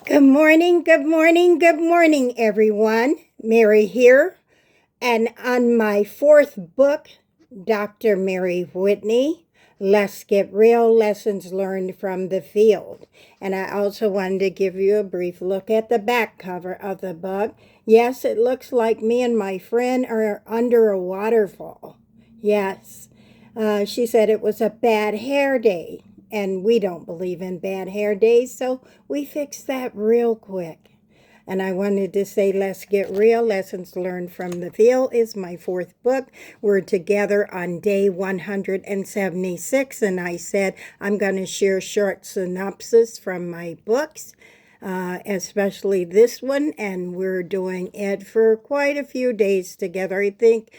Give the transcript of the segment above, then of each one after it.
Good morning, good morning, good morning, everyone. Mary here. And on my fourth book, Dr. Mary Whitney, Let's Get Real Lessons Learned from the Field. And I also wanted to give you a brief look at the back cover of the book. Yes, it looks like me and my friend are under a waterfall. Yes. She said it was a bad hair day. And we don't believe in bad hair days, so we fixed that real quick. And I wanted to say, Let's Get Real Lessons Learned from the Field is my fourth book. We're together on day 176, and I said I'm going to share short synopsis from my books. Especially this one, and we're doing it for quite a few days together. I think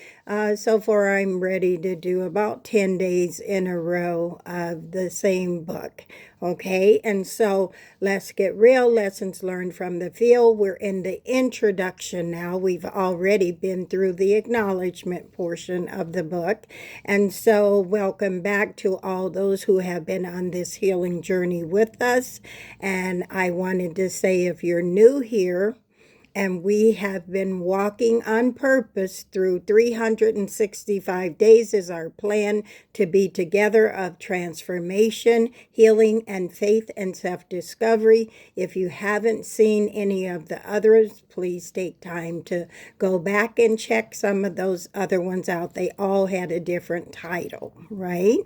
so far I'm ready to do about 10 days in a row of the same book. Okay, and so Let's Get Real Lessons Learned from the Field. We're in the introduction now. We've already been through the acknowledgement portion of the book. And so welcome back to all those who have been on this healing journey with us. And I wanted to say, if you're new here, and we have been walking on purpose through 365 days is our plan to be together of transformation, healing, and faith and self-discovery. If you haven't seen any of the others, please take time to go back and check some of those other ones out. They all had a different title, right?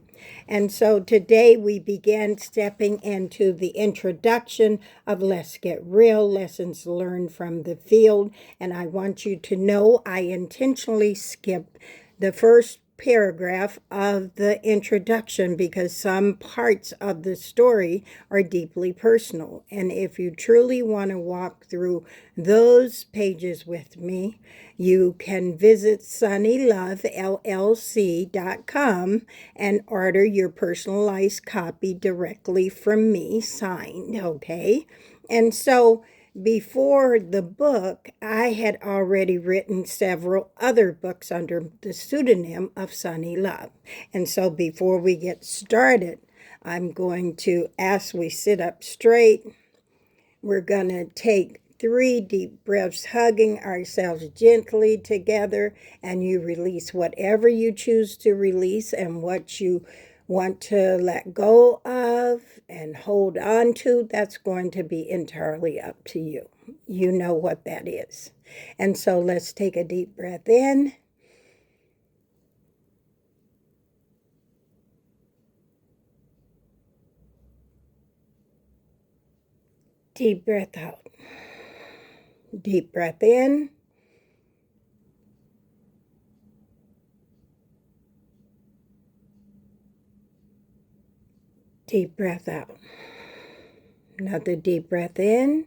And so today we began stepping into the introduction of Let's Get Real, Lessons Learned from the Field. And I want you to know I intentionally skipped the first paragraph of the introduction because some parts of the story are deeply personal. And if you truly want to walk through those pages with me, you can visit sunnylovellc.com and order your personalized copy directly from me, signed, okay? And so before the book, I had already written several other books under the pseudonym of Sunny Love. And so before we get started, I'm going to, as we sit up straight, we're going to take 3 deep breaths, hugging ourselves gently together, and you release whatever you choose to release and what you want to let go of and hold on to. That's going to be entirely up to you. You know what that is. And so let's take a deep breath in. Deep breath out. Deep breath in. Deep breath out. Another deep breath in.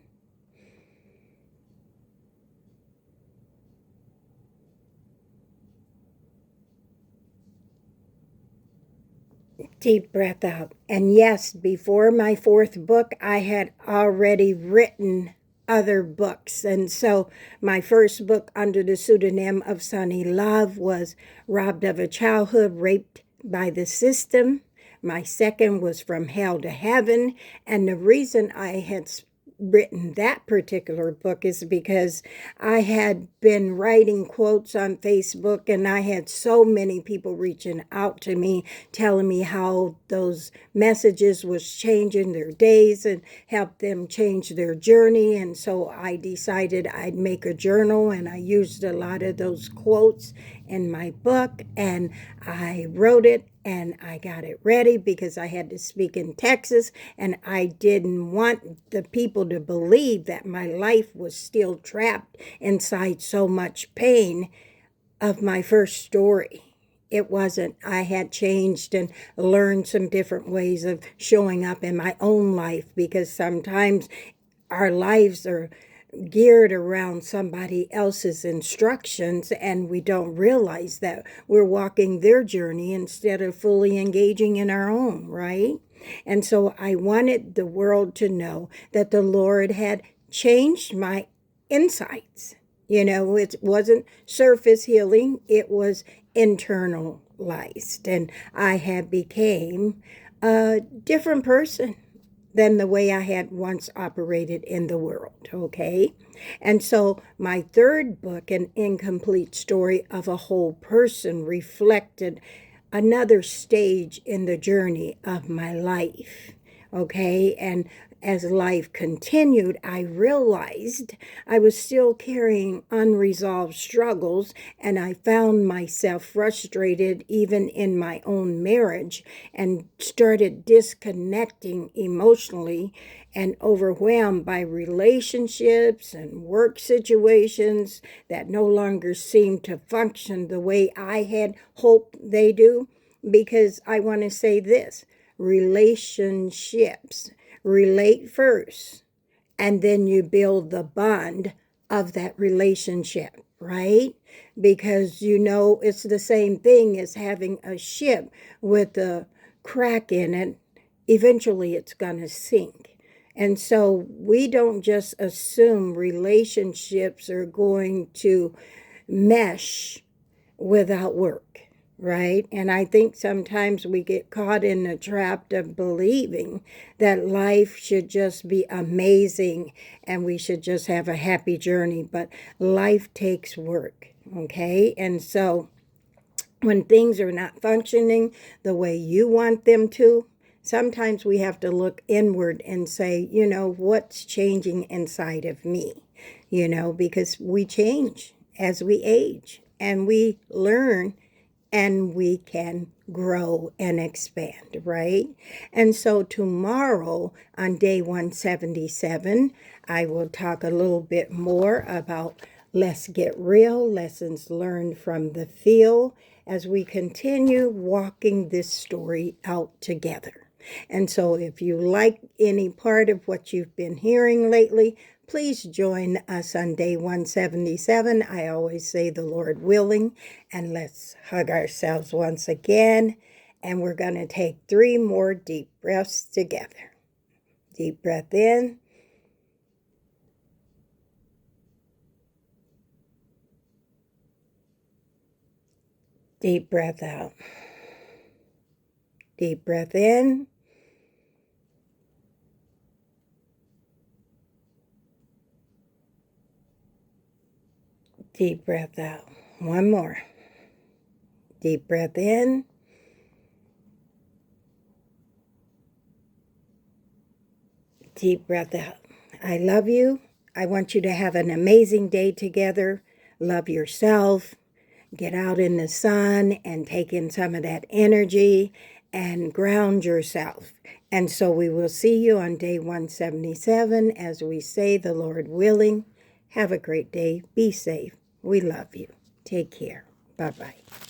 Deep breath out. And yes, before my fourth book, I had already written other books. And so my first book under the pseudonym of Sunny Love was Robbed of a Childhood, Raped by the System. My second was From Hell to Heaven. And the reason I had written that particular book is because I had been writing quotes on Facebook, and I had so many people reaching out to me telling me how those messages was changing their days and helped them change their journey. And so I decided I'd make a journal, and I used a lot of those quotes in my book, and I wrote it and I got it ready because I had to speak in Texas, and I didn't want the people to believe that my life was still trapped inside so much pain of my first story. It wasn't. I had changed and learned some different ways of showing up in my own life, because sometimes our lives are geared around somebody else's instructions, and we don't realize that we're walking their journey instead of fully engaging in our own, right? And so I wanted the world to know that the Lord had changed my insights. You know, it wasn't surface healing, it was internalized, and I had became a different person than the way I had once operated in the world, okay? And so my third book, An Incomplete Story of a Whole Person, reflected another stage in the journey of my life, okay? And as life continued, I realized I was still carrying unresolved struggles, and I found myself frustrated even in my own marriage and started disconnecting emotionally and overwhelmed by relationships and work situations that no longer seemed to function the way I had hoped they do. Because I want to say this, relationships relate first, and then you build the bond of that relationship, right? Because it's the same thing as having a ship with a crack in it. Eventually it's going to sink. And so we don't just assume relationships are going to mesh without work, right? And I think sometimes we get caught in the trap of believing that life should just be amazing and we should just have a happy journey. But life takes work, okay? And so when things are not functioning the way you want them to, sometimes we have to look inward and say, what's changing inside of me? Because we change as we age and we learn and we can grow and expand, right? And so tomorrow on day 177, I will talk a little bit more about Let's Get Real, lessons learned from the field, as we continue walking this story out together. And so if you like any part of what you've been hearing lately, please join us on day 177. I always say the Lord willing, and let's hug ourselves once again. And we're going to take 3 more deep breaths together. Deep breath in. Deep breath out. Deep breath in. Deep breath out. One more. Deep breath in. Deep breath out. I love you. I want you to have an amazing day together. Love yourself. Get out in the sun and take in some of that energy and ground yourself. And so we will see you on day 177 as we say, the Lord willing. Have a great day. Be safe. We love you. Take care. Bye-bye.